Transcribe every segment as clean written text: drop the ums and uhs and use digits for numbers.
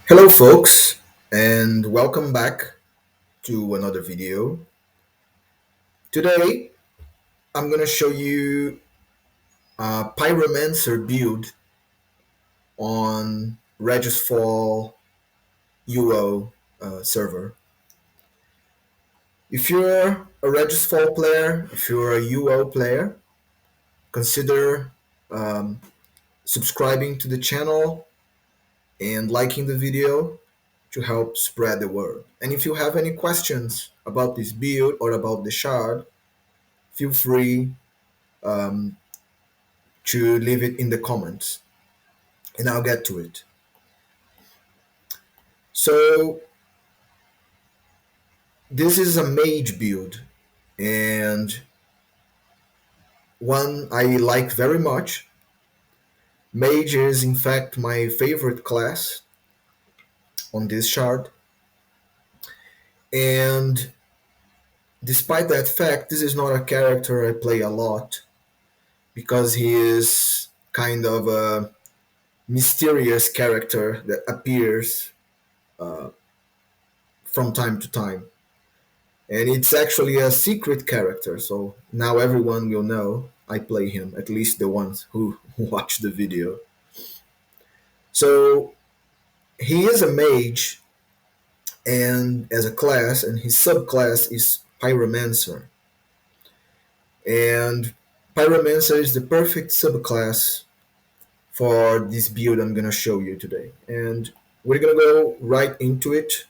Hello folks, and welcome back to another video. Today I'm going to show you a Pyromancer build on REGISFALL UO server. If you're a REGISFALL player, if you're a UO player, consider um, subscribing to the channel and liking the video to help spread the word. And if you have any questions about this build or about the shard, feel free um, to leave it in the comments and I'll get to it. So this is a mage build and one I like very much. Mage is in fact my favorite class on this shard, and despite that fact, this is not a character I play a lot because he is kind of a mysterious character that appears uh, from time to time. And it's actually a secret character, so now everyone will know I play him, at least the ones who watch the video. So he is a mage, and as a class, and his subclass is Pyromancer. And Pyromancer is the perfect subclass for this build I'm gonna show you today. And we're gonna go right into it.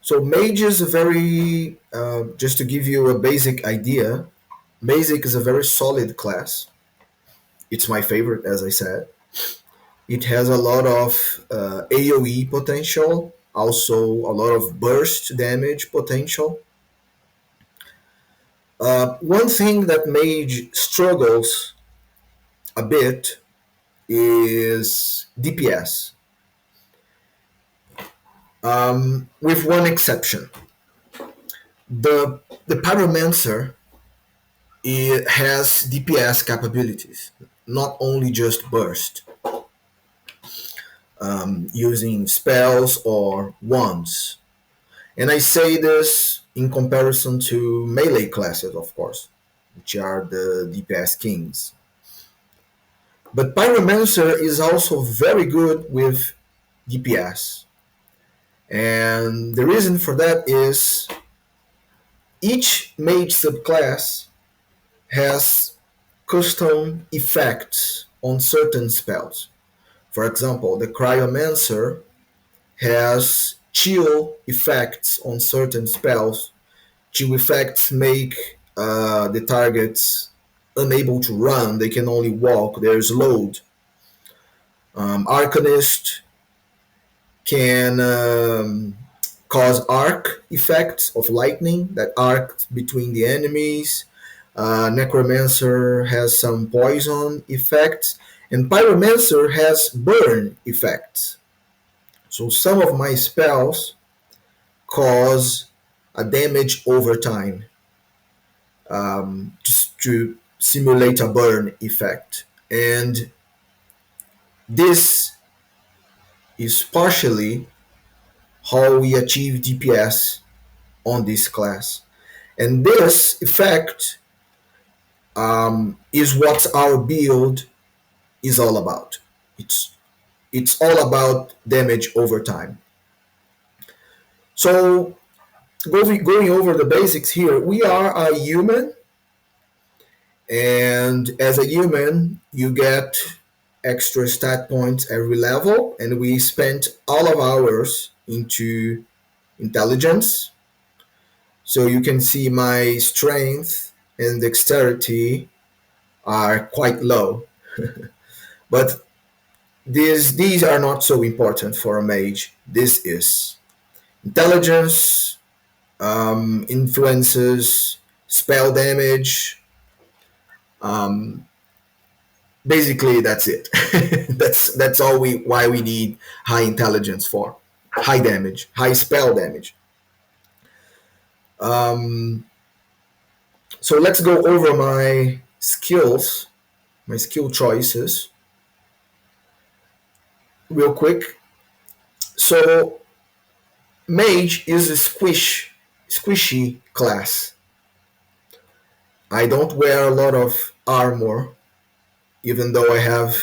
So mage is a very, just to give you a basic idea, Basic is a very solid class. It's my favorite, as I said. It has a lot of AoE potential, also a lot of burst damage potential. One thing that Mage struggles a bit is DPS, with one exception. The Pyromancer, it has DPS capabilities, not only just burst, using spells or wands. And I say this in comparison to melee classes, of course, which are the DPS kings. But Pyromancer is also very good with DPS. And the reason for that is each mage subclass has custom effects on certain spells. For example, the Cryomancer has chill effects on certain spells. Chill effects make the targets unable to run, they can only walk, they're slowed. Arcanist can cause arc effects of lightning that arc between the enemies. Necromancer has some poison effects, and Pyromancer has burn effects. So some of my spells cause a damage over time, just to simulate a burn effect. And this is partially how we achieve DPS on this class. And this effect is what our build is all about. It's all about damage over time. So going over the basics here, we are a human, and as a human, you get extra stat points every level, and we spent all of ours into intelligence. So you can see my strength and dexterity are quite low. But these are not so important for a mage. This is intelligence, influences, spell damage. Basically, that's it. That's all we why we need high intelligence for. High damage, high spell damage. So let's go over my skills, my skill choices. real quick. So mage is a squishy class. I don't wear a lot of armor, even though I have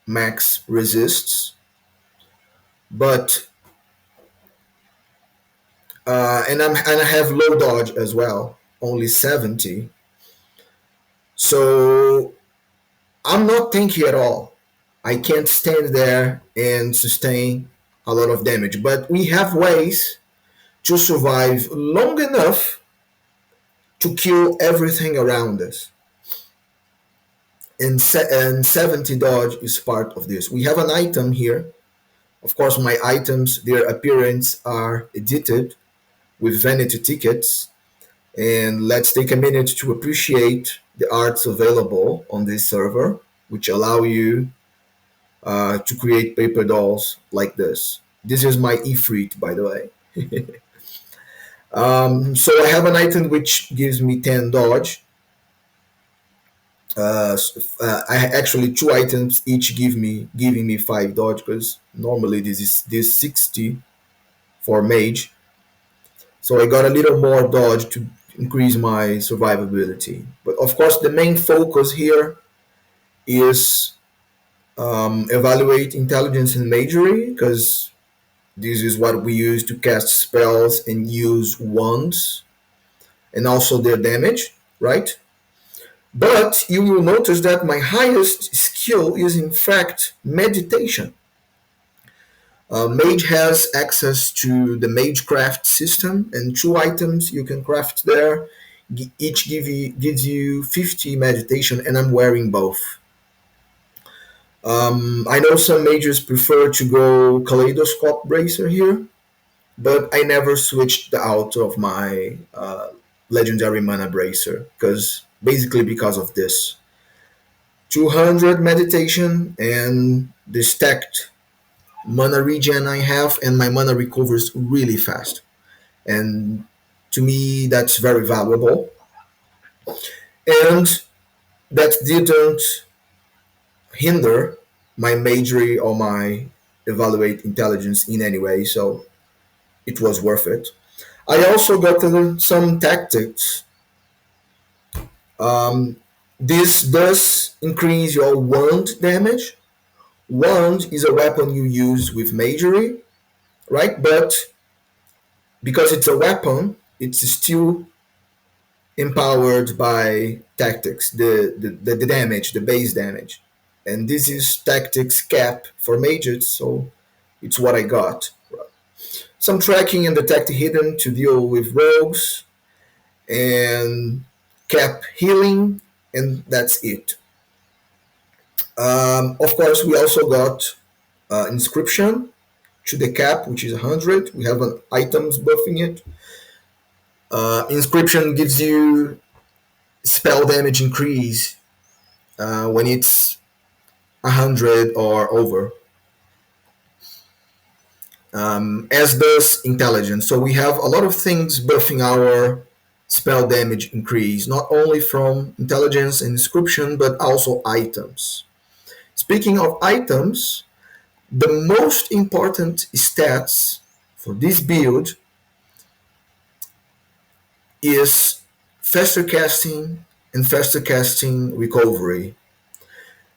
max resists. But and I have low dodge as well, only 70. So I'm not tanky at all. I can't stand there and sustain a lot of damage. But we have ways to survive long enough to kill everything around us. And 70 dodge is part of this. We have an item here. Of course, my items, their appearance are edited with vanity tickets. And let's take a minute to appreciate the arts available on this server, which allow you to create paper dolls like this. This is my Ifrit, by the way. So I have an item which gives me 10 dodge. I actually two items each giving me 5 dodge because normally this 60 for mage. So I got a little more dodge to increase my survivability. But of course, the main focus here is evaluate intelligence and magery because this is what we use to cast spells and use wands and also their damage, right? But you will notice that my highest skill is in fact meditation. Mage has access to the Magecraft system, and two items you can craft there. Each gives you 50 meditation, and I'm wearing both. I know some mages prefer to go Kaleidoscope Bracer here, but I never switched out of my Legendary Mana Bracer, because of this. 200 meditation and the stacked mana regen I have, and my mana recovers really fast. And to me, that's very valuable. And that didn't hinder my majory or my evaluate intelligence in any way, so it was worth it. I also got some tactics. Um, this does increase your wand damage. Wand is a weapon you use with majory, right? But because it's a weapon, it's still empowered by tactics, the damage, the base damage. And this is tactics cap for mages, so it's what I got. Some tracking and detect hidden to deal with rogues, and cap healing, and that's it. Of course, we also got inscription to the cap, which is 100. We have an items buffing it. Inscription gives you spell damage increase when it's 100 or over, as does intelligence. So we have a lot of things buffing our spell damage increase, not only from intelligence and inscription, but also items. Speaking of items, the most important stats for this build is faster casting and faster casting recovery.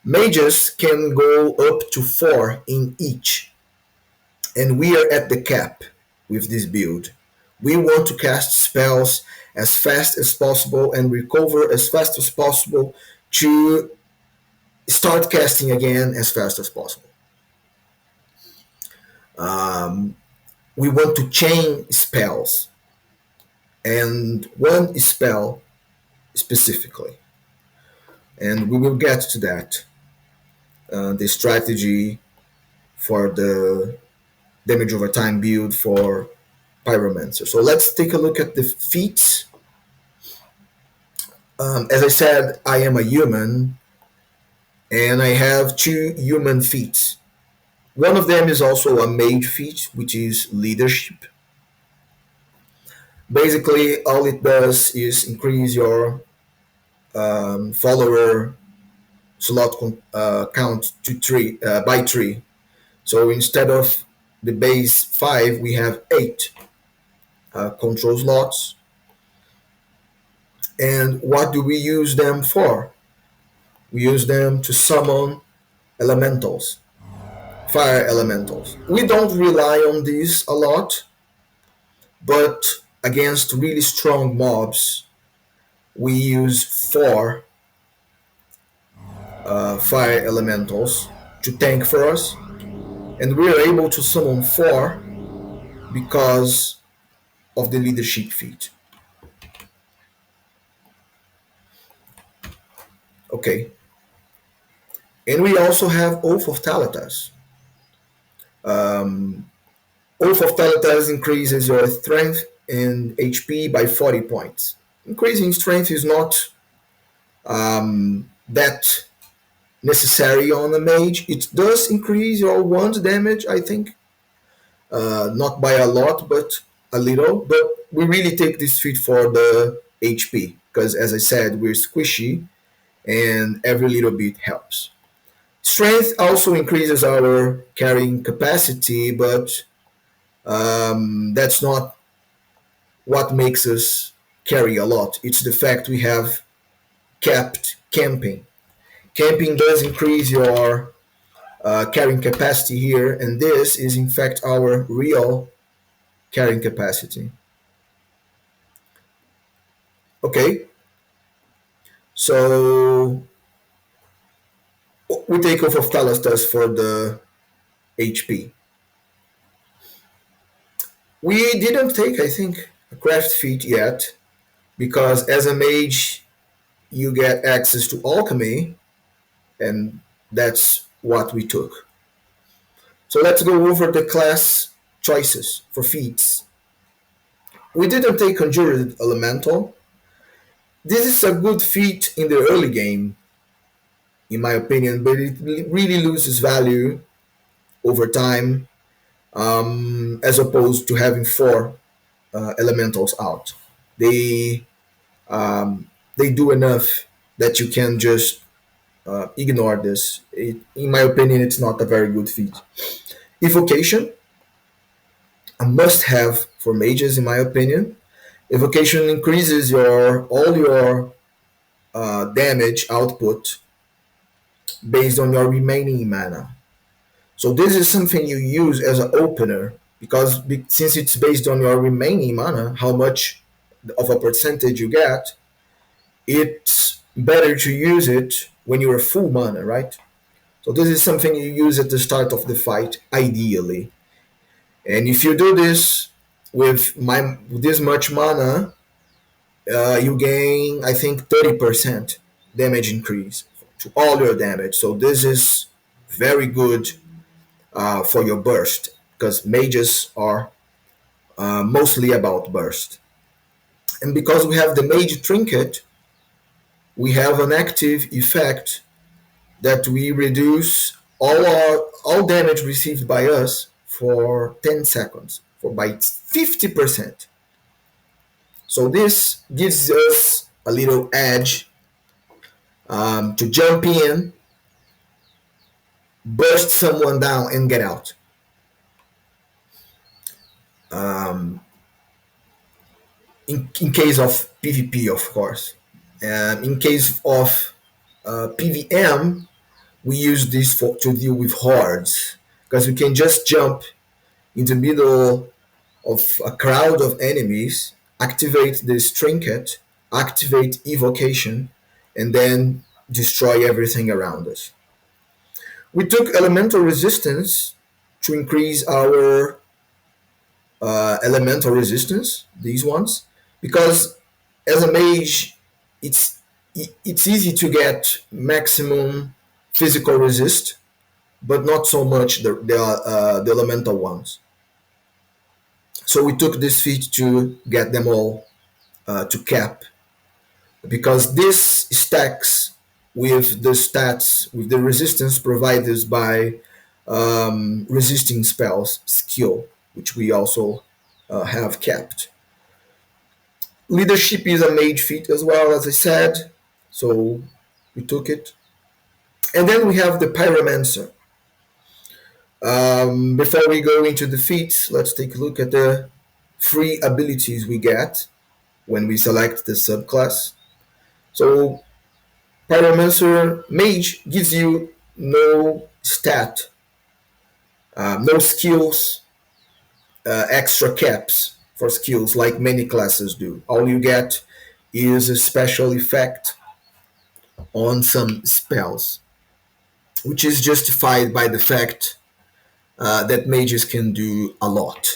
Mages can go up to 4 in each, and we are at the cap with this build. We want to cast spells as fast as possible and recover as fast as possible to start casting again as fast as possible. We want to chain spells, and one spell specifically, and we will get to that. The strategy for the damage over time build for Pyromancer. So let's take a look at the feats. As I said, I am a human, and I have two human feats. One of them is also a mage feat, which is leadership. Basically, all it does is increase your follower slot count to 3 by 3. So instead of the base 5, we have 8 control slots. And what do we use them for? We use them to summon elementals, fire elementals. We don't rely on these a lot, but against really strong mobs, we use 4 fire elementals to tank for us, and we are able to summon 4 because of the leadership feat. Okay, and we also have Oath of Talatas. Oath of Talatas increases your strength and HP by 40 points. Increasing strength is not that necessary on a mage. It does increase your wand damage, I think. Not by a lot, but a little. But we really take this feat for the HP, because as I said, we're squishy and every little bit helps. Strength also increases our carrying capacity, but that's not what makes us carry a lot. It's the fact we have kept camping. Camping does increase your carrying capacity here, and this is in fact our real carrying capacity. Okay, so we take off of Talastas for the HP. We didn't take, I think, a craft feat yet, because as a mage, you get access to alchemy, and that's what we took. So let's go over the class choices for feats. We didn't take Conjured Elemental. This is a good feat in the early game, in my opinion, but it really loses value over time, as opposed to having 4 elementals out. They they do enough that you can just ignore this. In my opinion, it's not a very good feat. Evocation, a must-have for mages, in my opinion. Evocation increases your all your damage output based on your remaining mana. So this is something you use as an opener, because since it's based on your remaining mana, how much of a percentage you get, it's better to use it when you're full mana, right? So this is something you use at the start of the fight, ideally. And if you do this with this much mana, you gain, I think, 30% damage increase to all your damage. So this is very good for your burst, because mages are mostly about burst. And because we have the mage trinket, we have an active effect that we reduce all damage received by us for 10 seconds, for by 50%. So this gives us a little edge to jump in, burst someone down, and get out. In case of PvP, of course. In case of PvM, we use this to deal with hordes, because we can just jump in the middle of a crowd of enemies, activate this trinket, activate evocation, and then destroy everything around us. We took elemental resistance to increase our elemental resistance, these ones, because as a mage, it's it's easy to get maximum physical resist, but not so much the elemental ones. So we took this feat to get them all to cap, because this stacks with the stats, with the resistance provided by resisting spells skill, which we also have kept. Leadership is a mage feat as well, as I said, so we took it. And then we have the Pyromancer. Before we go into the feats, let's take a look at the free abilities we get when we select the subclass. So Pyromancer Mage gives you no stat, no skills, extra caps for skills like many classes do. All you get is a special effect on some spells, which is justified by the fact that mages can do a lot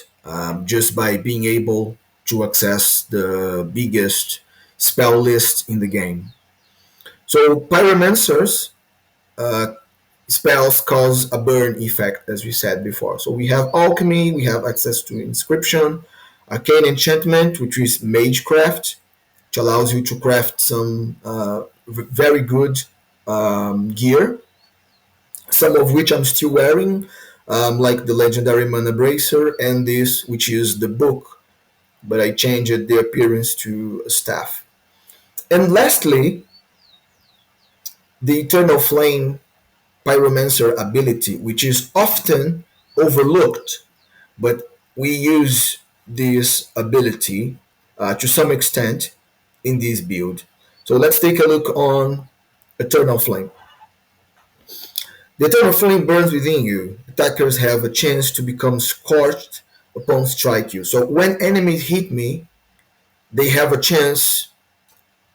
just by being able to access the biggest spell list in the game. So Pyromancers uh, spells cause a burn effect, as we said before. So we have alchemy, we have access to inscription, arcane enchantment, which is magecraft, which allows you to craft some very good gear, some of which I'm still wearing, like the legendary mana bracer and this, which is the book, but I changed the appearance to a staff. And lastly, the eternal flame pyromancer ability, which is often overlooked, but we use this ability to some extent in this build. So let's take a look on Eternal Flame. The Eternal Flame burns within you. Attackers have a chance to become scorched upon strike you. So when enemies hit me, they have a chance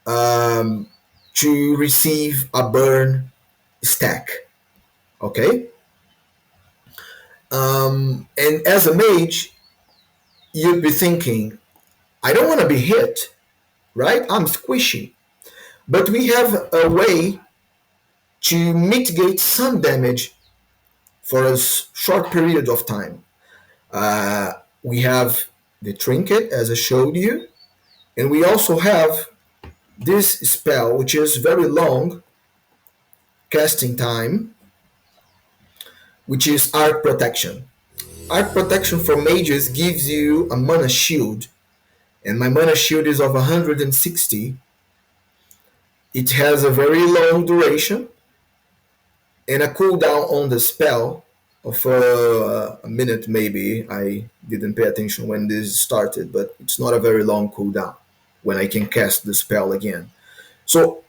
um, to receive a burn stack. Okay? And as a mage, you'd be thinking, I don't want to be hit, right? I'm squishy. But we have a way to mitigate some damage for a short period of time. We have the trinket, as I showed you, and we also have this spell, which is very long casting time, which is Arc Protection. Arc Protection for mages gives you a mana shield, and my mana shield is of 160. It has a very long duration and a cooldown on the spell of a minute maybe. I didn't pay attention when this started, but it's not a very long cooldown when I can cast the spell again. So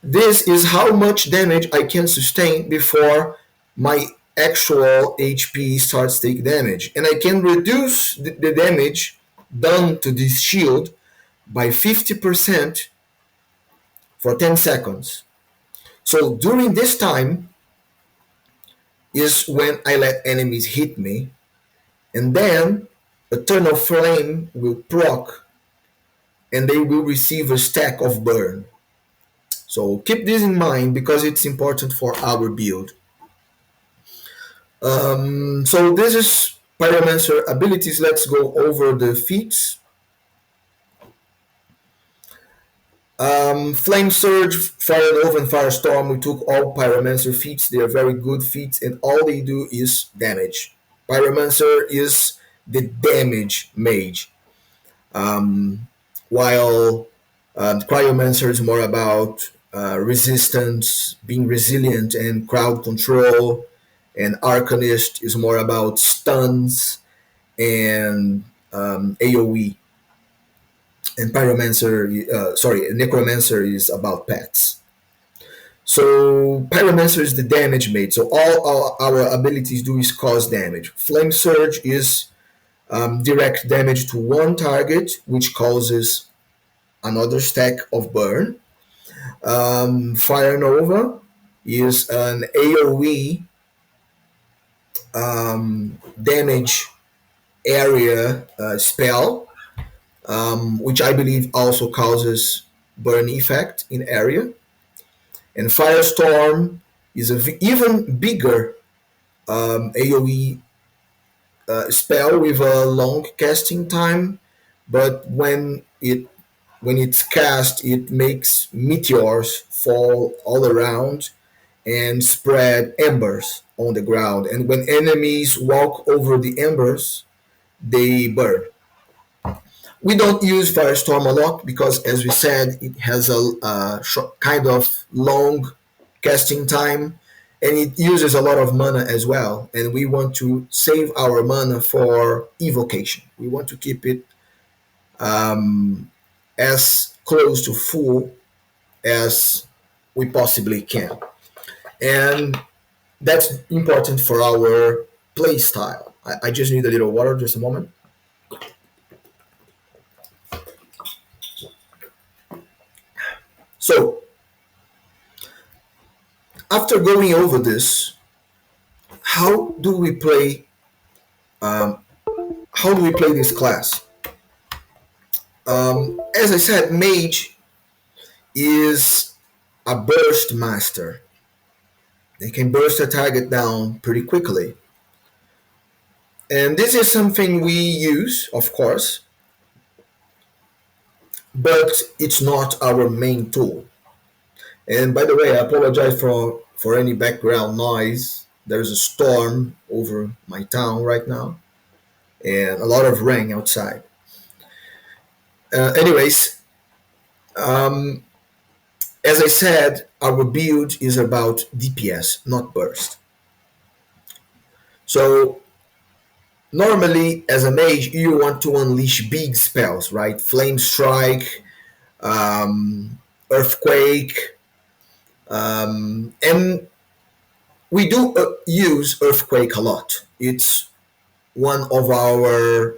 this is how much damage I can sustain before my actual HP starts to take damage. And I can reduce the damage done to this shield by 50% for 10 seconds. So during this time is when I let enemies hit me, and then Eternal Flame will proc and they will receive a stack of burn. So keep this in mind because it's important for our build. So this is Pyromancer abilities. Let's go over the feats. Flame Surge, Fire Nova, and Firestorm. We took all Pyromancer feats. They are very good feats, and all they do is damage. Pyromancer is the damage mage, while Cryomancer is more about resistance, being resilient, and crowd control. And Arcanist is more about stuns and AoE. And Necromancer is about pets. So Pyromancer is the damage made. So all our abilities do is cause damage. Flame Surge is direct damage to one target, which causes another stack of burn. Fire Nova is an AoE damage area spell, which I believe also causes burn effect in area. And Firestorm is an even bigger AoE spell with a long casting time, but when it's cast, it makes meteors fall all around and spread embers on the ground. And when enemies walk over the embers, they burn. We don't use Firestorm a lot because, as we said, it has a kind of long casting time, and it uses a lot of mana as well. And we want to save our mana for evocation. We want to keep it as close to full as we possibly can. And that's important for our play style. I just need a little water, just a moment. So, after going over this, how do we play? Um, how do we play this class? As I said, mage is a burst master. They can burst a target down pretty quickly. And this is something we use, of course, but it's not our main tool. And by the way, I apologize for any background noise. There's a storm over my town right now and a lot of rain outside. Anyways, um, as I said, our build is about DPS, not burst. So normally, as a mage, you want to unleash big spells, right? Flame strike, earthquake, and we do use earthquake a lot. It's one of our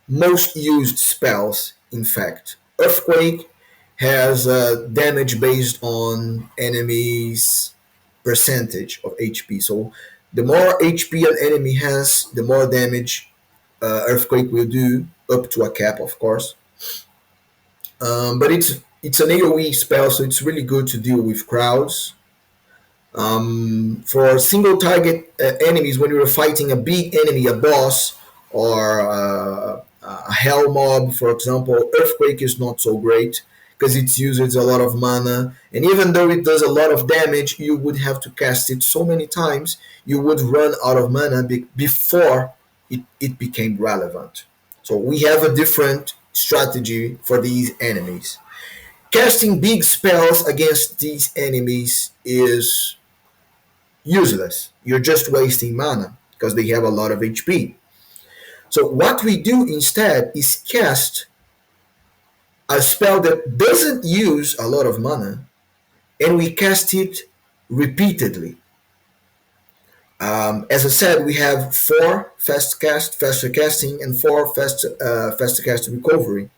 most used spells, in fact. Earthquake has damage based on enemies' percentage of HP. So the more HP an enemy has, the more damage Earthquake will do, up to a cap, of course. But it's an AoE spell, so it's really good to deal with crowds. For single target enemies, when you're fighting a big enemy, a boss, or a hell mob, for example, Earthquake is not so great because it uses a lot of mana. And even though it does a lot of damage, you would have to cast it so many times, you would run out of mana before it became relevant. So we have a different strategy for these enemies. Casting big spells against these enemies is useless. You're just wasting mana because they have a lot of HP. So what we do instead is cast a spell that doesn't use a lot of mana, and we cast it repeatedly. As I said, we have 4 faster casting, and 4 faster cast recovery.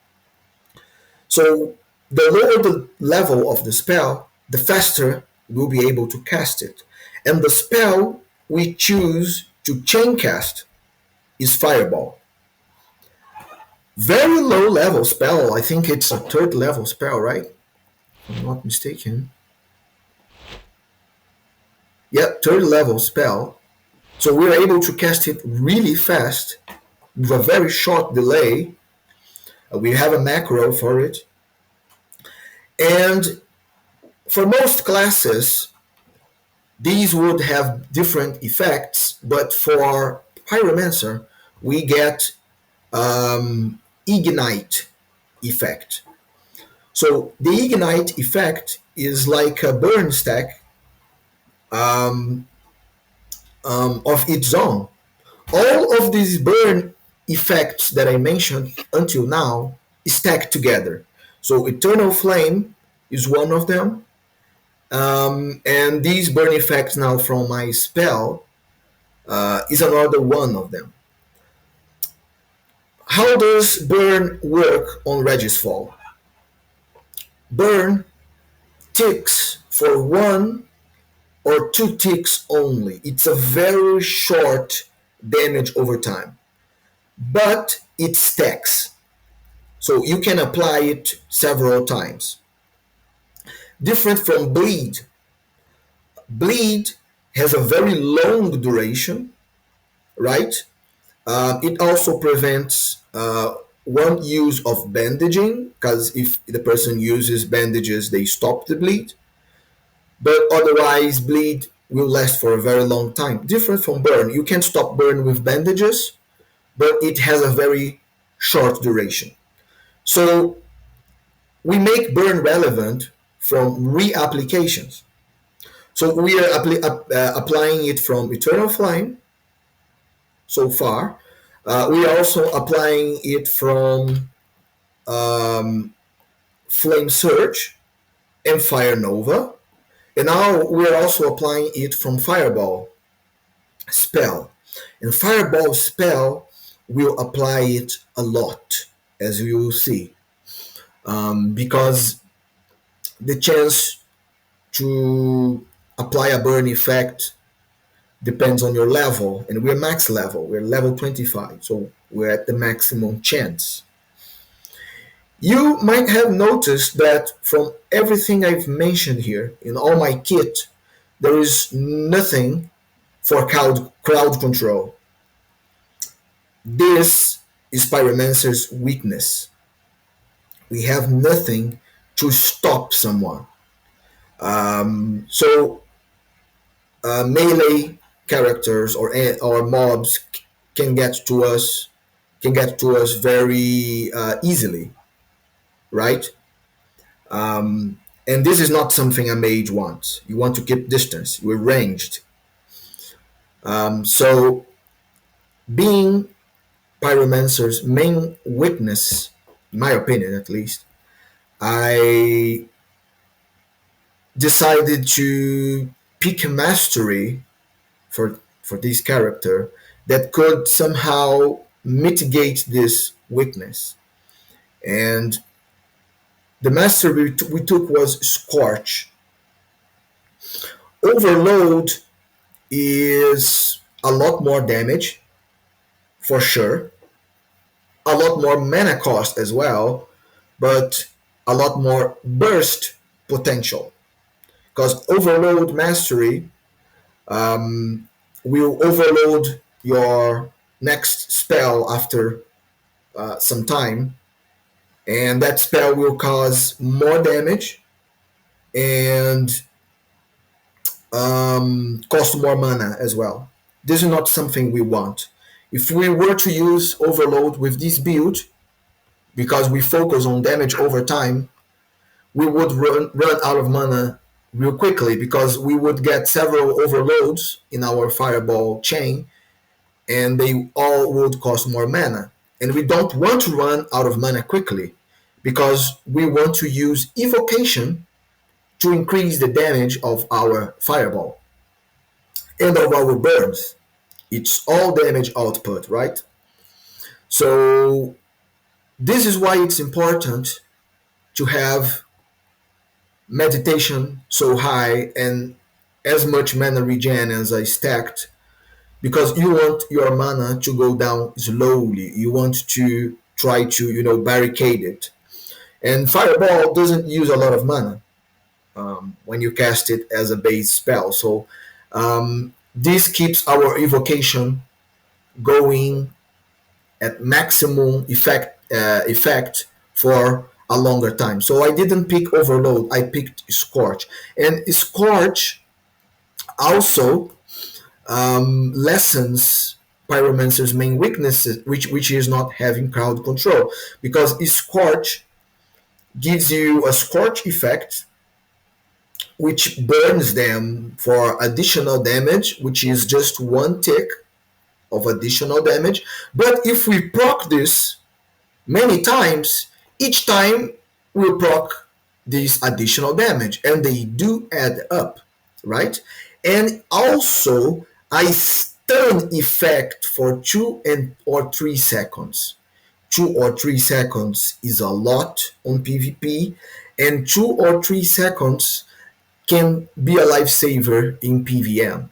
So the lower the level of the spell, the faster we'll be able to cast it. And the spell we choose to chain cast is Fireball. Very low level spell. I think it's a 3rd level spell, right? If I'm not mistaken. Yeah, 3rd level spell. So we're able to cast it really fast with a very short delay. We have a macro for it. And for most classes, these would have different effects, but for Pyromancer, we get Ignite effect. So the Ignite effect is like a burn stack of its own. All of these burn effects that I mentioned until now stack together. So Eternal Flame is one of them, and these burn effects now from my spell is another one of them. How does burn work on Regisfall? Burn ticks for 1 or 2 ticks only. It's a very short damage over time, but it stacks. So you can apply it several times. Different from bleed. Bleed has a very long duration, right? It also prevents one use of bandaging, because if the person uses bandages, they stop the bleed. But otherwise, bleed will last for a very long time. Different from burn. You can stop burn with bandages, but it has a very short duration. So we make burn relevant from reapplications. So we are applying it from Eternal Flame so far. We are also applying it from um, Flame Surge and Fire Nova. And now we are also applying it from Fireball spell. And Fireball spell will apply it a lot, as you will see, because the chance to apply a burn effect depends on your level, and we're max level. We're level 25, so we're at the maximum chance. You might have noticed that from everything I've mentioned here in all my kit, there is nothing for crowd control. This is Pyromancer's weakness. We have nothing to stop someone. So melee characters or mobs can get to us very easily, right? And this is not something a mage wants. You want to keep distance. You're ranged. So being Pyromancer's main weakness, in my opinion at least, I decided to pick a mastery for this character that could somehow mitigate this weakness. And the mastery we took was Scorch. Overload is a lot more damage, for sure, a lot more mana cost as well, but a lot more burst potential. Because Overload Mastery will overload your next spell after some time, and that spell will cause more damage and cost more mana as well. This is not something we want. If we were to use Overload with this build, because we focus on damage over time, we would run out of mana real quickly because we would get several overloads in our fireball chain and they all would cost more mana. And we don't want to run out of mana quickly because we want to use evocation to increase the damage of our fireball and of our burns. It's all damage output, right? So this is why it's important to have meditation so high and as much mana regen as I stacked, because you want your mana to go down slowly. You want to try to barricade it. And Fireball doesn't use a lot of mana when you cast it as a base spell. So this keeps our evocation going at maximum effect for a longer time. So I didn't pick Overload, I picked Scorch. And Scorch also lessens Pyromancer's main weaknesses, which is not having crowd control. Because Scorch gives you a Scorch effect, which burns them for additional damage, which is just one tick of additional damage. But if we proc this many times, each time we'll proc this additional damage, and they do add up, right? And also a stun effect for 2 or 3 seconds. 2 or 3 seconds is a lot on PvP, and 2 or 3 seconds can be a lifesaver in PvM.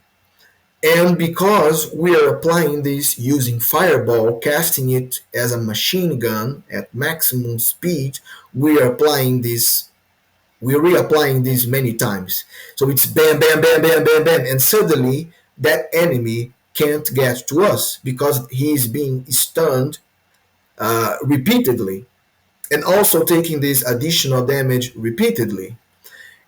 And because we are applying this using Fireball, casting it as a machine gun at maximum speed, we are applying this. We're reapplying this many times. So it's bam, bam, bam, bam, bam, bam, and suddenly that enemy can't get to us because he is being stunned repeatedly, and also taking this additional damage repeatedly.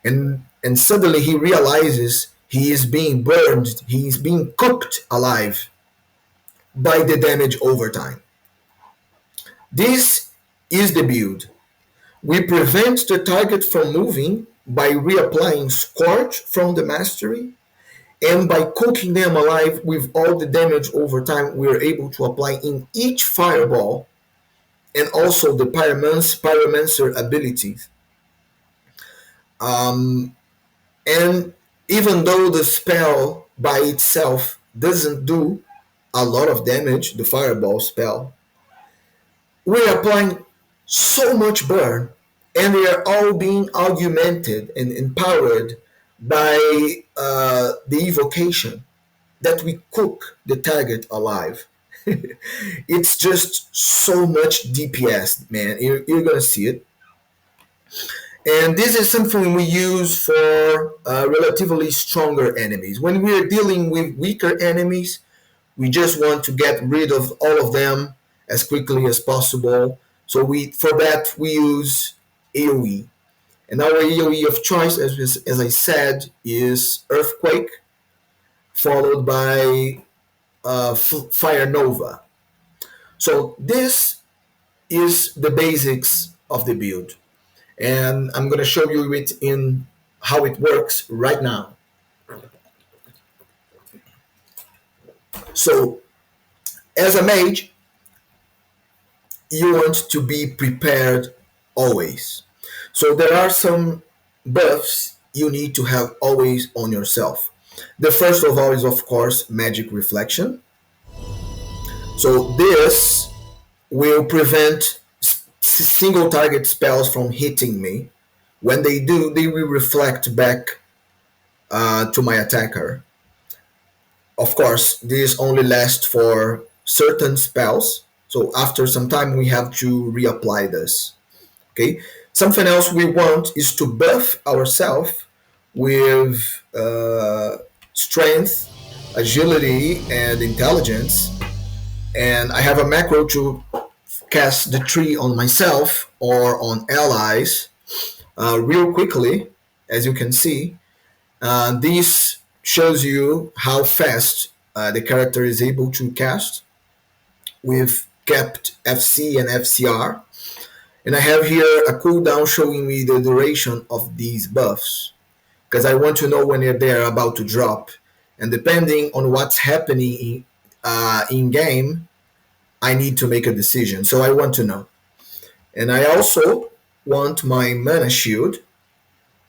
And suddenly he realizes he is being burned, he is being cooked alive by the damage over time. This is the build. We prevent the target from moving by reapplying Scorch from the mastery, and by cooking them alive with all the damage over time we are able to apply in each fireball, and also the Pyromancer abilities. And even though the spell by itself doesn't do a lot of damage, the fireball spell, we're applying so much burn, and they are all being augmented and empowered by the evocation that we cook the target alive. It's just so much DPS, man. You're gonna see it. And this is something we use for relatively stronger enemies. When we're dealing with weaker enemies, we just want to get rid of all of them as quickly as possible. So for that we use AoE. And our AoE of choice, as I said, is Earthquake, followed by Fire Nova. So this is the basics of the build, and I'm going to show you it in how it works right now. So as a mage, you want to be prepared always. So there are some buffs you need to have always on yourself. The first of all is, of course, magic reflection. So this will prevent single target spells from hitting me. When they do, they will reflect back to my attacker. Of course, this only lasts for certain spells. So after some time, we have to reapply this. Okay. Something else we want is to buff ourselves with strength, agility, and intelligence. And I have a macro to cast the tree on myself or on allies real quickly, as you can see. This shows you how fast the character is able to cast with kept FC and FCR. And I have here a cooldown showing me the duration of these buffs, because I want to know when they're about to drop. And depending on what's happening in game, I need to make a decision. So I want to know. And I also want my mana shield,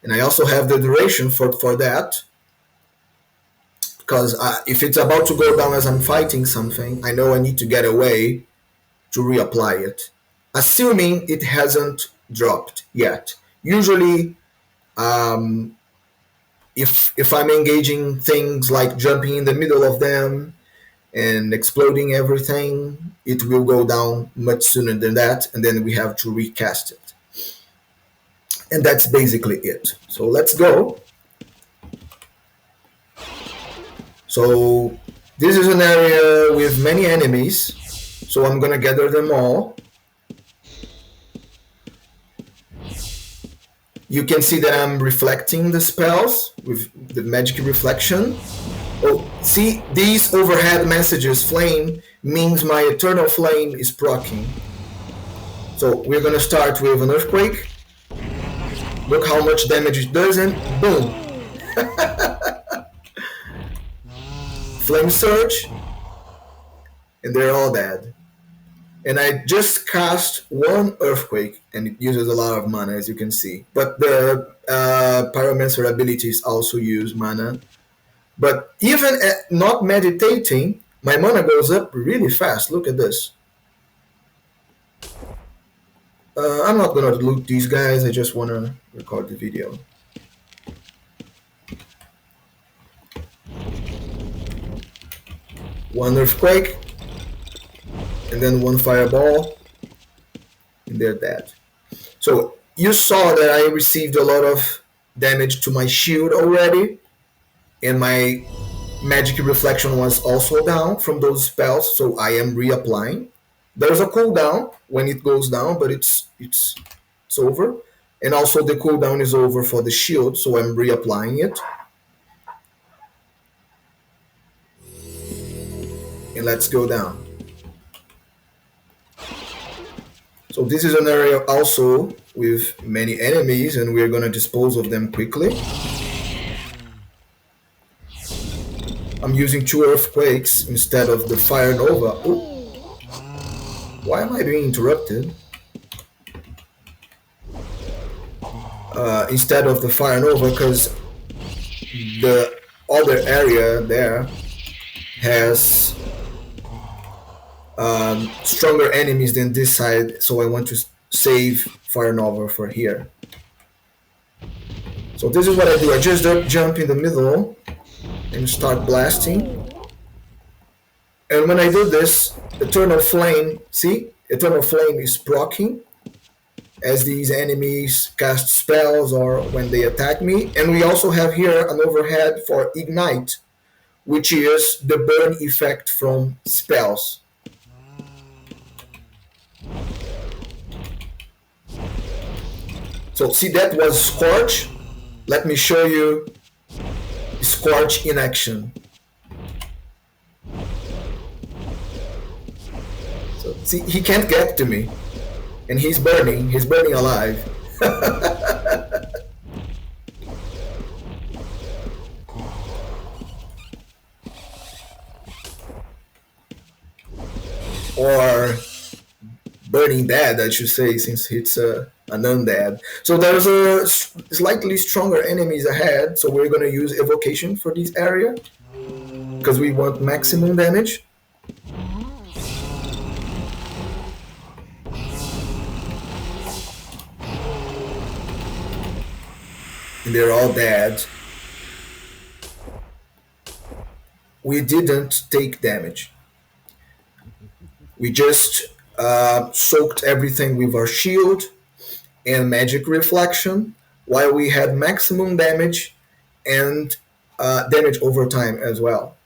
and I also have the duration for that, because if it's about to go down as I'm fighting something, I know I need to get away to reapply it, assuming it hasn't dropped yet. Usually, if I'm engaging things like jumping in the middle of them and exploding everything, it will go down much sooner than that, and then we have to recast it. And that's basically it. So let's go. So this is an area with many enemies, so I'm gonna gather them all. You can see that I'm reflecting the spells with the magic reflection. Oh, see, these overhead messages, flame, means my eternal flame is proccing. So we're gonna start with an earthquake. Look how much damage it does, and boom. Flame surge, and they're all dead. And I just cast one earthquake, and it uses a lot of mana, as you can see. But the Pyromancer abilities also use mana. But even at not meditating, my mana goes up really fast. Look at this. I'm not gonna loot these guys. I just wanna record the video. One earthquake, and then one fireball, and they're dead. So you saw that I received a lot of damage to my shield already, and my magic reflection was also down from those spells, so I am reapplying. There's a cooldown when it goes down, but it's over. And also the cooldown is over for the shield, so I'm reapplying it. And let's go down. So this is an area also with many enemies, and we're gonna dispose of them quickly. I'm using 2 earthquakes instead of the fire nova. Ooh. Why am I being interrupted? Instead of the fire nova, because the other area there has stronger enemies than this side, so I want to save fire nova for here. So this is what I do. I just jump in the middle and start blasting. And when I do this, Eternal Flame, see? Eternal Flame is proccing as these enemies cast spells or when they attack me. And we also have here an overhead for Ignite, which is the burn effect from spells. So see, that was Scorch. Let me show you Scorch in action. So see, he can't get to me. And he's burning alive. Or burning dead, I should say, since it's an undead. So there's a slightly stronger enemies ahead, so we're gonna use evocation for this area because we want maximum damage. And they're all dead. We didn't take damage. We just soaked everything with our shield and magic reflection, while we had maximum damage and damage over time as well.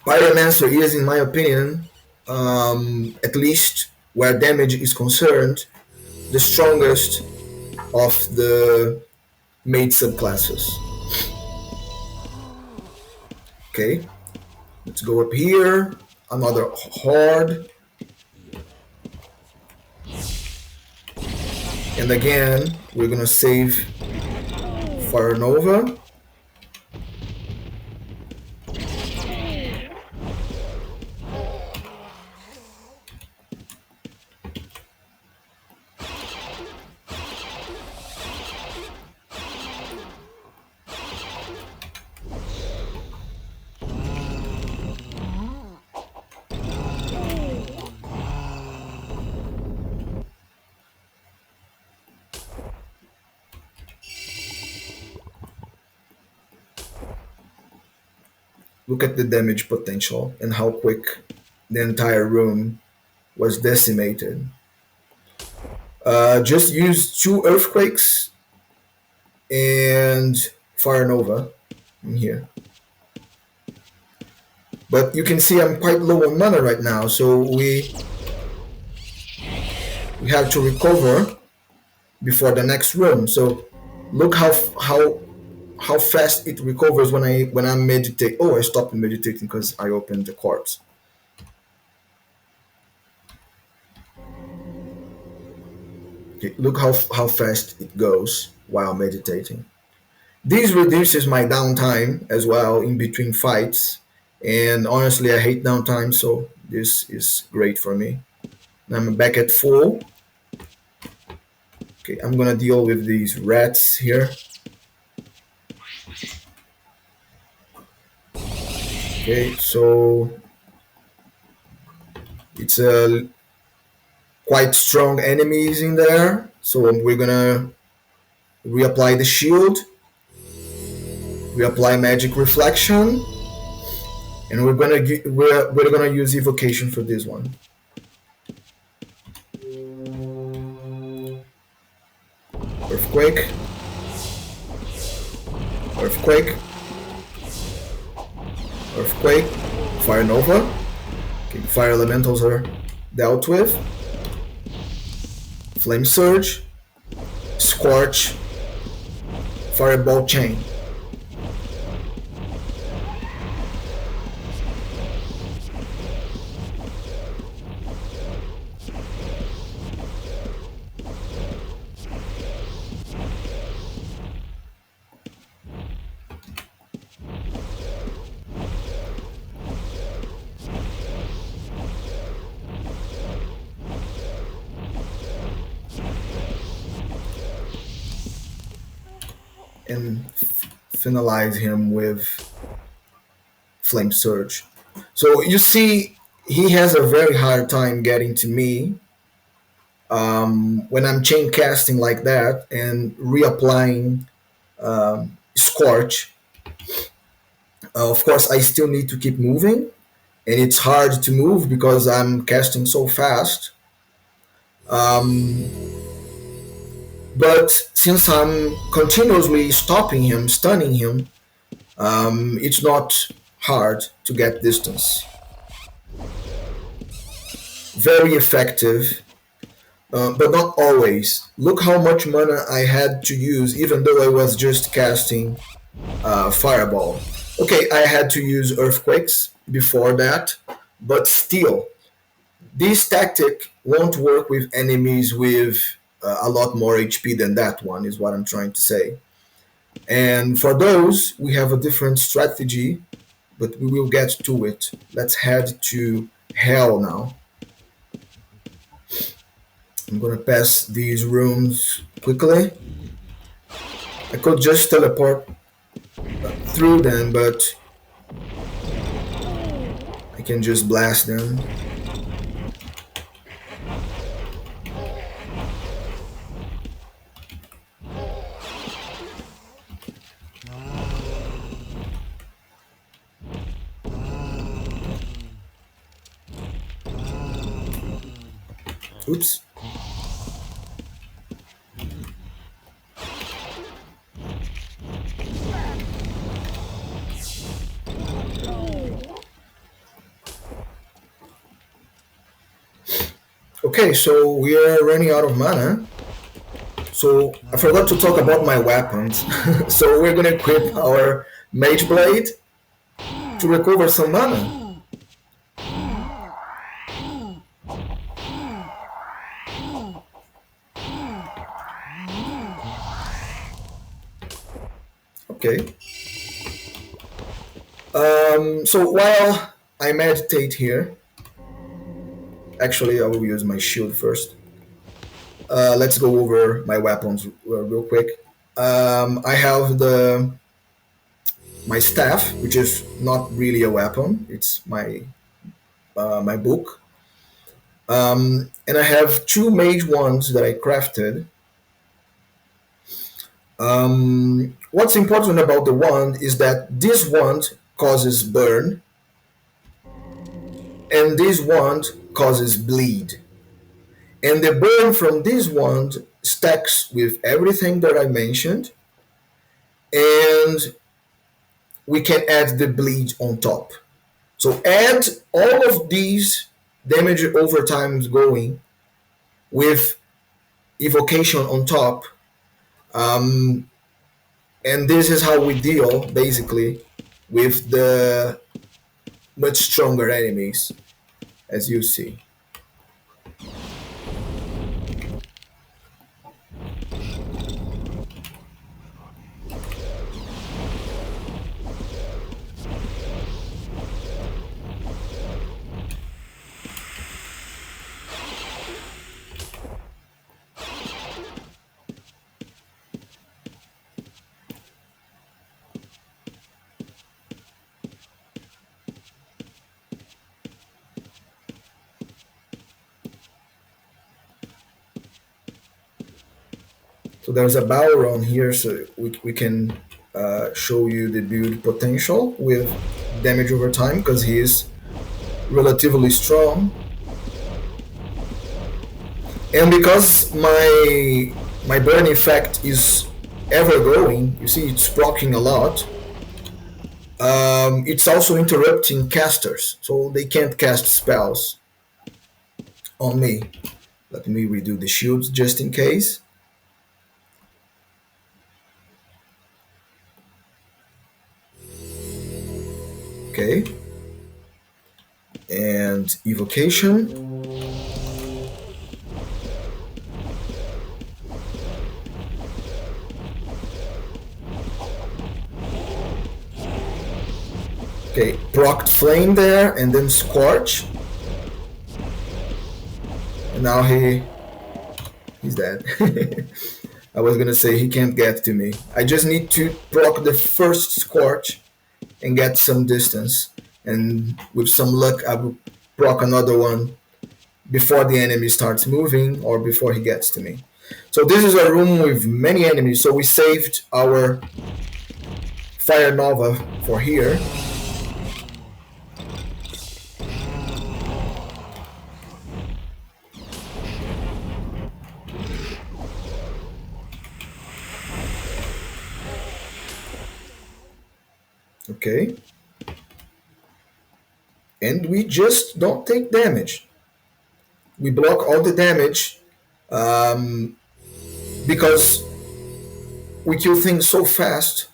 Pyromancer is, in my opinion, at least where damage is concerned, the strongest of the made subclasses. Okay, let's go up here. Another horde. And again, we're gonna save Fire Nova. Look at the damage potential and how quick the entire room was decimated. Just use 2 earthquakes and Fire Nova in here. But you can see I'm quite low on mana right now, so we have to recover before the next room. So look how fast it recovers when I meditate. Oh, I stopped meditating because I opened the corpse. Okay, look how fast it goes while meditating. This reduces my downtime as well in between fights, and honestly I hate downtime, so this is great for me. Now I'm back at full. Okay, I'm gonna deal with these rats here. Okay, so it's a quite strong enemies in there, so we're gonna reapply the shield, reapply magic reflection, and we're gonna use evocation for this one. Earthquake, earthquake, earthquake, Fire Nova. Okay, fire elementals are dealt with. Flame Surge, Scorch, Fireball Chain. and finalize him with Flame Surge. So you see, he has a very hard time getting to me when I'm chain casting like that and reapplying Scorch. Of course, I still need to keep moving, and it's hard to move because I'm casting so fast. Um, but since I'm continuously stopping him, stunning him, it's not hard to get distance. Very effective, but not always. Look how much mana I had to use, even though I was just casting Fireball. Okay, I had to use Earthquakes before that, but still, this tactic won't work with enemies with a lot more HP than that one, is what I'm trying to say. And for those, we have a different strategy, but we will get to it. Let's head to Hell now. I'm gonna pass these rooms quickly. I could just teleport through them, but I can just blast them. Oops. Okay, so we are running out of mana. So I forgot to talk about my weapons. So we're gonna equip our Mage Blade to recover some mana. Okay. So while I meditate here, actually I will use my shield first. Let's go over my weapons real quick. I have the my staff, which is not really a weapon. It's my book. And I have two mage wands that I crafted. What's important about the wand is that this wand causes burn, and this wand causes bleed. And the burn from this wand stacks with everything that I mentioned, and we can add the bleed on top. So add all of these damage over times going with evocation on top. Um, and this is how we deal basically with the much stronger enemies, as you see. So there's a Balron here, so we can show you the build potential with damage over time because he is relatively strong. And because my burn effect is ever growing, you see it's proccing a lot. It's also interrupting casters, so they can't cast spells on me. Let me redo the shields just in case. Okay. And evocation. Okay, procced flame there, and then scorch. And now he's dead. I was gonna say he can't get to me. I just need to proc the first Scorch and get some distance. And with some luck, I will proc another one before the enemy starts moving or before he gets to me. So this is a room with many enemies. So we saved our Fire Nova for here. Okay. And we just don't take damage. We block all the damage because we kill things so fast,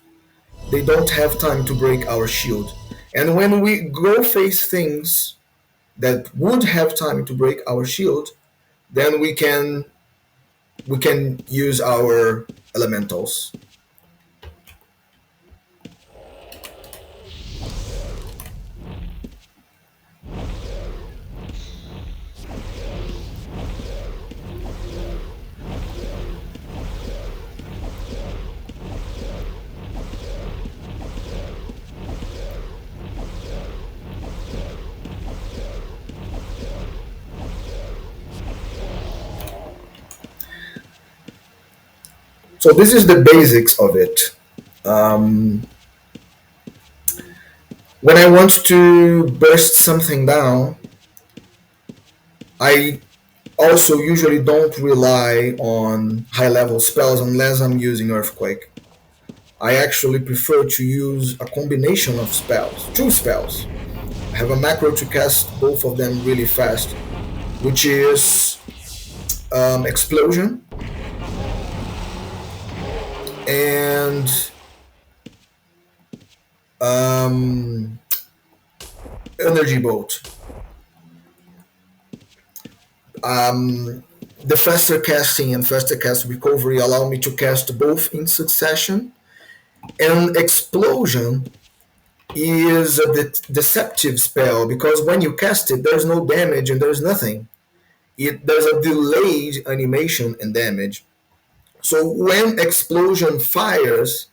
they don't have time to break our shield. And when we go face things that would have time to break our shield, then we can use our elementals. So this is the basics of it. Um, when I want to burst something down, I also usually don't rely on high level spells unless I'm using Earthquake. I actually prefer to use a combination of spells, two spells. I have a macro to cast both of them really fast, which is Explosion and Energy Bolt. The faster casting and faster cast recovery allow me to cast both in succession. And Explosion is a deceptive spell because when you cast it, there's no damage and there's nothing. There's a delayed animation and damage. So when Explosion fires,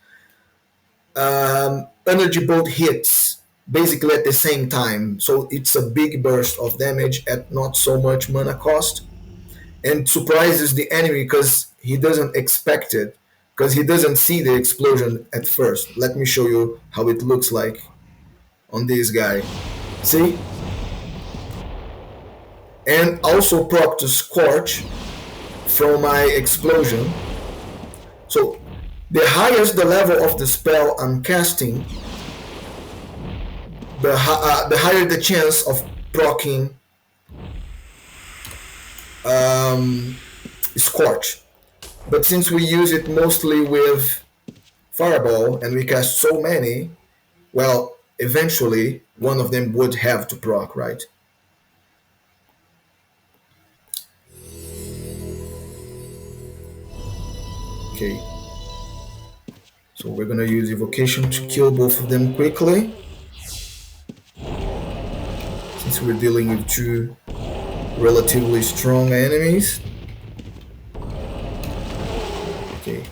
Energy Bolt hits basically at the same time. So it's a big burst of damage at not so much mana cost, and surprises the enemy because he doesn't expect it, because he doesn't see the explosion at first. Let me show you how it looks like on this guy. See? And also proc to Scorch from my explosion. So the highest the level of the spell I'm casting, the higher the chance of proccing Scorch. But since we use it mostly with Fireball and we cast so many, well, eventually one of them would have to proc, right? Okay. So we're gonna use Evocation to kill both of them quickly, since we're dealing with two relatively strong enemies. Okay.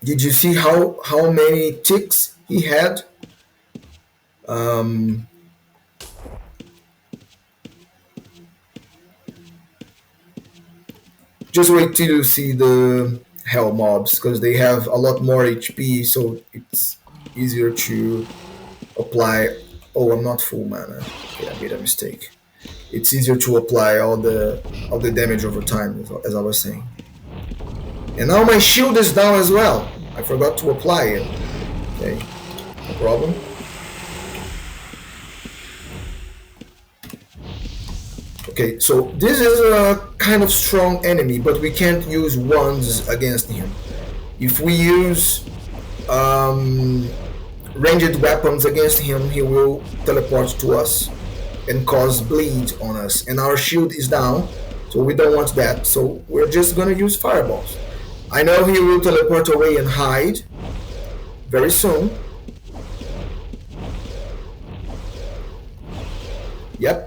Did you see how many ticks he had? Just wait till you see the hell mobs, because they have a lot more HP, so it's easier to apply. Oh, I'm not full mana. Okay, I made a mistake. It's easier to apply all the damage over time, as I was saying. And now my shield is down as well. I forgot to apply it. Okay, no problem. Okay, so this is a kind of strong enemy, but we can't use wands against him. If we use ranged weapons against him, he will teleport to us and cause bleed on us. And our shield is down, so we don't want that. So we're just gonna use fireballs. I know he will teleport away and hide very soon. Yep.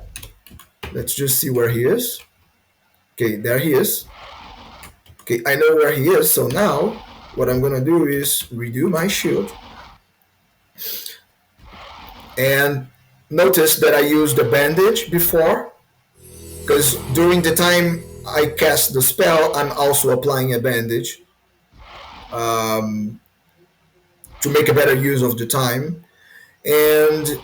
Let's just see where he is. Okay, there he is. Okay, I know where he is, so now what I'm gonna do is redo my shield. And notice that I used the bandage before, because during the time I cast the spell, I'm also applying a bandage to make a better use of the time. And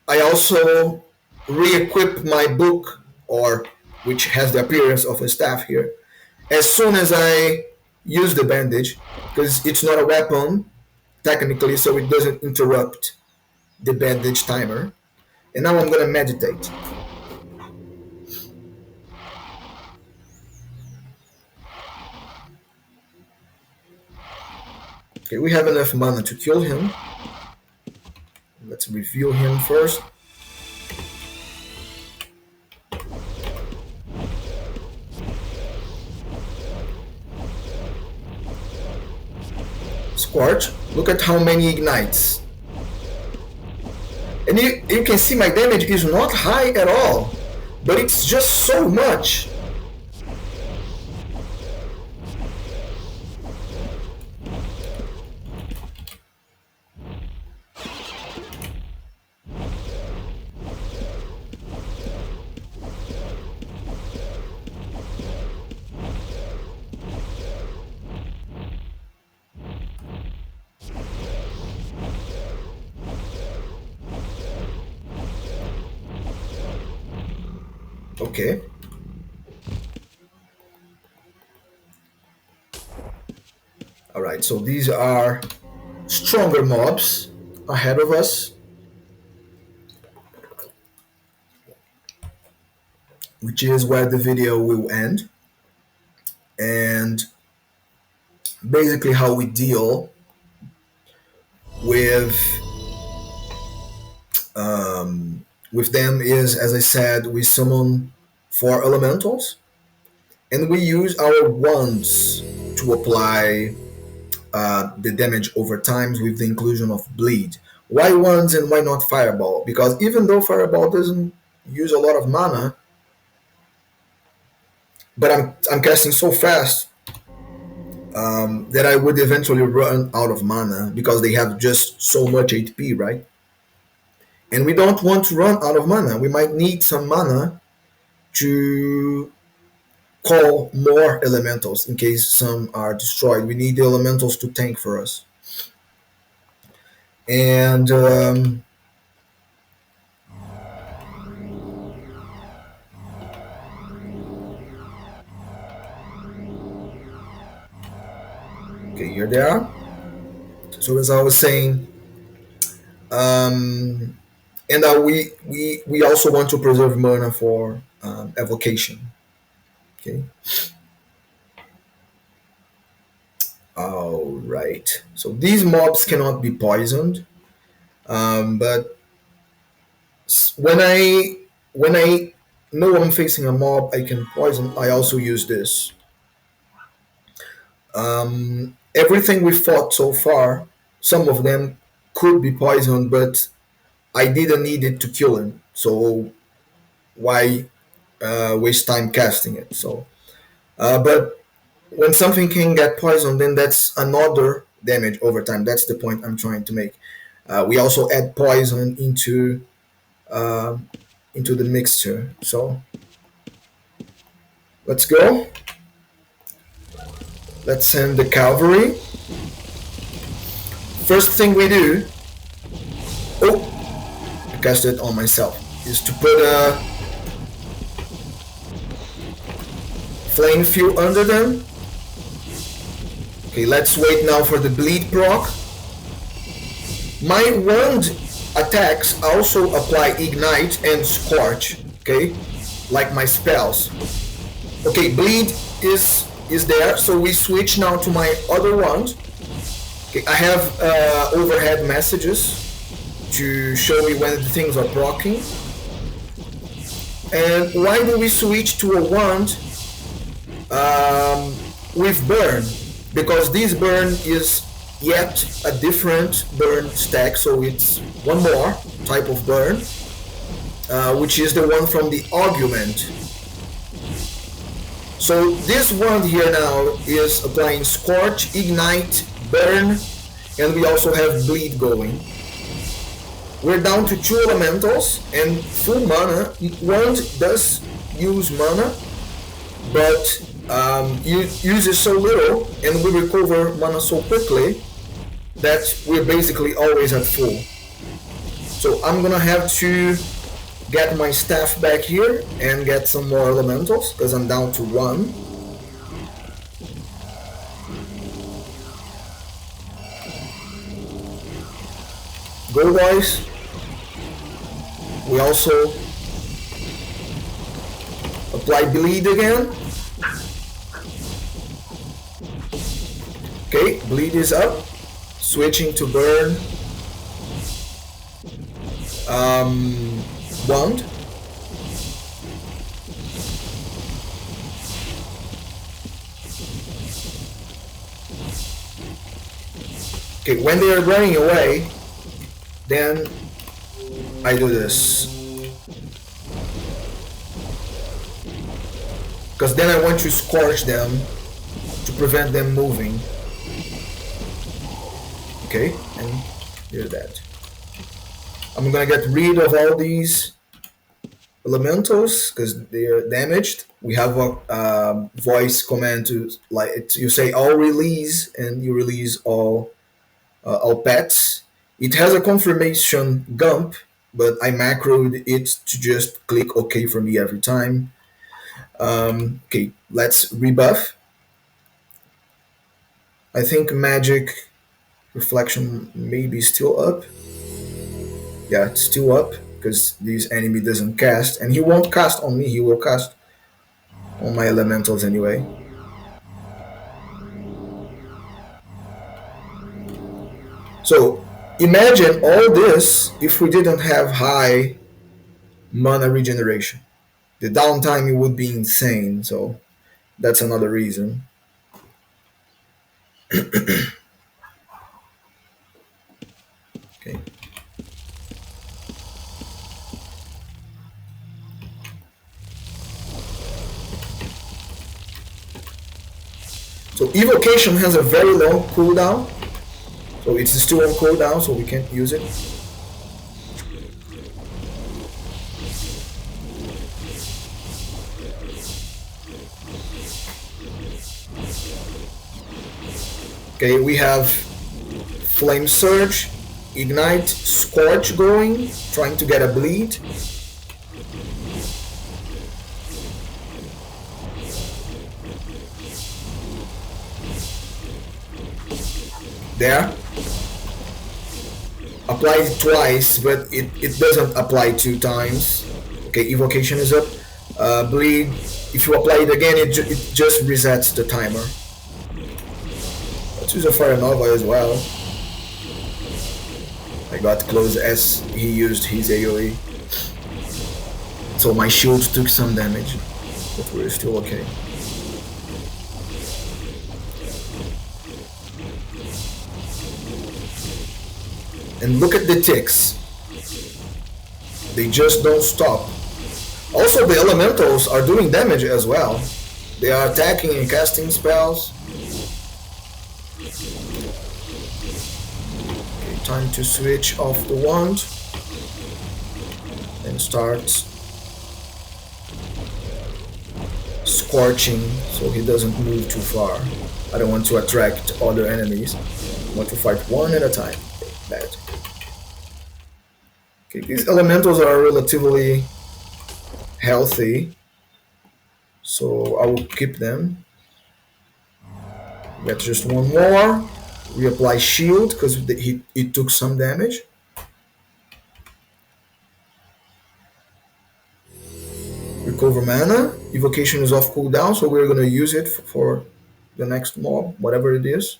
I also re-equip my book, or which has the appearance of a staff here, as soon as I use the bandage, because it's not a weapon technically, so it doesn't interrupt the bandage timer. And now I'm gonna meditate. Okay, we have enough mana to kill him. Let's reveal him first. Scorch, look at how many ignites. And you can see my damage is not high at all, but it's just so much. Okay. Alright, so these are stronger mobs ahead of us, which is where the video will end. And basically how we deal with them is, as I said, we summon 4 elementals, and we use our wands to apply the damage over time with the inclusion of bleed. Why wands and why not fireball? Because even though fireball doesn't use a lot of mana, but I'm casting so fast that I would eventually run out of mana because they have just so much HP, right? And we don't want to run out of mana. We might need some mana to call more elementals in case some are destroyed. We need the elementals to tank for us. And okay, here they are. So as I was saying, and we also want to preserve mana for evocation. Okay. All right. So these mobs cannot be poisoned, but when I know I'm facing a mob I can poison, I also use this. Everything we fought so far, some of them could be poisoned, but I didn't need it to kill him. So why waste time casting it? So, but when something can get poisoned, then that's another damage over time. That's the point I'm trying to make. We also add poison into the mixture. So let's go. Let's send the cavalry. First thing we do, I cast it on myself, is to put a flame fuel under them. Okay, let's wait now for the bleed proc. My wand attacks also apply ignite and scorch, okay, like my spells. Okay, bleed is there, so we switch now to my other wand. Okay, I have overhead messages to show me when the things are proccing. And why do we switch to a wand with burn? Because this burn is yet a different burn stack, so it's one more type of burn. which is the one from the argument. So this one here now is applying Scorch, Ignite, Burn, and we also have Bleed going. We're down to 2 elementals and full mana. Wand does use mana, but uses so little and we recover mana so quickly that we're basically always at full. So I'm gonna have to get my staff back here and get some more elementals because I'm down to 1. Go boys. We also apply Bleed again. Okay, Bleed is up. Switching to Burn. Wand. Okay, when they are running away, then I do this. Because then I want to scorch them to prevent them moving. Okay, and here's that. I'm gonna get rid of all these elementals because they are damaged. We have a voice command to you say all release and you release all pets. It has a confirmation gump, but I macroed it to just click OK for me every time. Okay, let's rebuff. I think magic reflection may be still up. Yeah, it's still up because this enemy doesn't cast, and he won't cast on me, he will cast on my elementals anyway. So imagine all this if we didn't have high mana regeneration. The downtime would be insane, so that's another reason. Okay. So Evocation has a very long cooldown, so it's still on cooldown, so we can't use it. Okay, we have Flame Surge, Ignite, Scorch going, trying to get a Bleed. There. Apply it twice, but it doesn't apply 2 times. Okay, Evocation is up. Bleed, if you apply it again, it just resets the timer. Let's use a Fire Nova as well. I got close as he used his AoE. So my shield took some damage, but we're still okay. And look at the ticks. They just don't stop. Also, the elementals are doing damage as well. They are attacking and casting spells. Okay, time to switch off the wand and start scorching so he doesn't move too far. I don't want to attract other enemies. I want to fight one at a time. Bad. Okay, these elementals are relatively healthy, so I will keep them. Get just one more. Reapply shield because it took some damage. Recover mana. Evocation is off cooldown, so we're gonna use it for the next mob, whatever it is.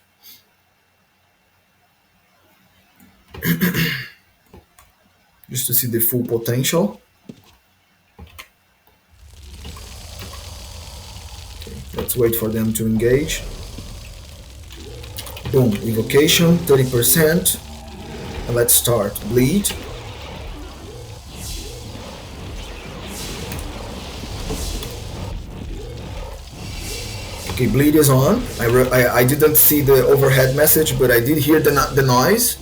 Just to see the full potential. Okay, let's wait for them to engage. Boom, Evocation, 30%. And let's start. Bleed. Okay, bleed is on. I didn't see the overhead message, but I did hear the noise.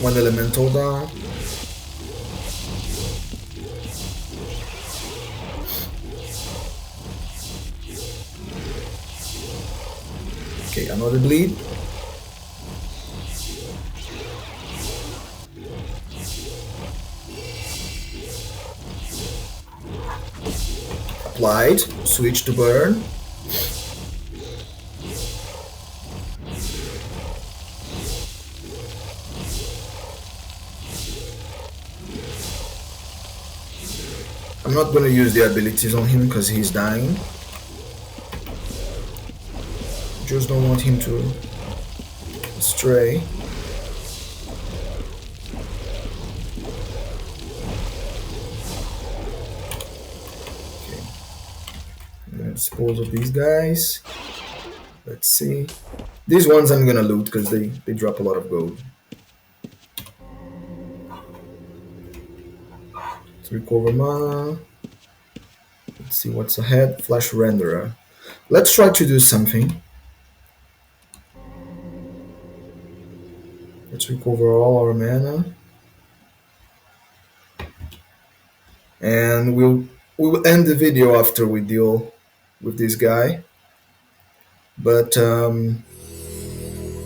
One elemental down. Okay, another bleed. Applied. Switch to burn. I'm not gonna use the abilities on him because he's dying. Just don't want him to stray. Okay. I'm gonna dispose of these guys. Let's see. These ones I'm gonna loot because they drop a lot of gold. Let's recover mana. Let's see what's ahead. Flash renderer. Let's try to do something. Let's recover all our mana. And we'll end the video after we deal with this guy. But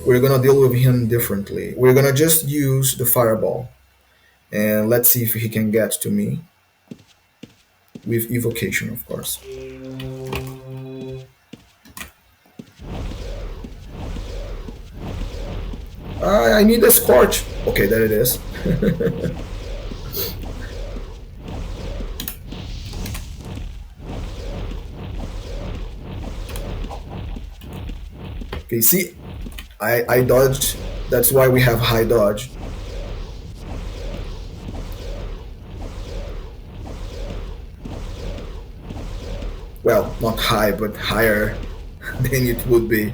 we're gonna deal with him differently. We're gonna just use the fireball. And let's see if he can get to me. With evocation, of course. I need a scorch. Okay, there it is. Okay, see, I dodged. That's why we have high dodge. Well, not high, but higher than it would be.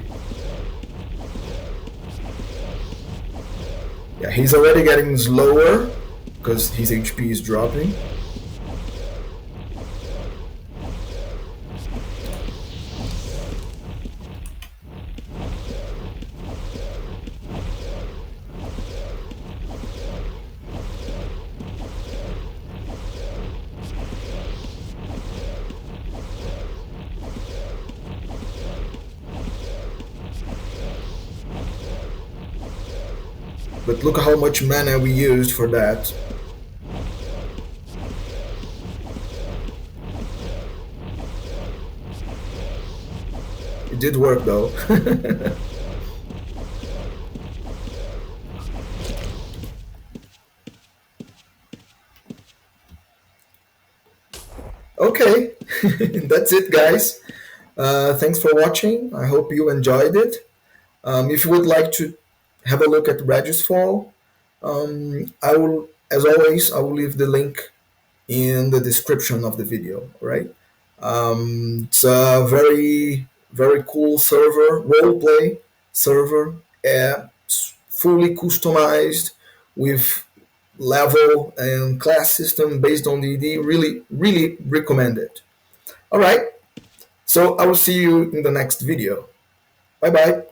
Yeah, he's already getting slower because his HP is dropping. But look how much mana we used for that. It did work though. Okay, that's it guys. Thanks for watching. I hope you enjoyed it. If you would like to have a look at REGISFALL, I will, as always, I will leave the link in the description of the video. Right? It's a very cool server, roleplay server, it's fully customized with level and class system based on DD. Really recommend it. All right. So I will see you in the next video. Bye bye.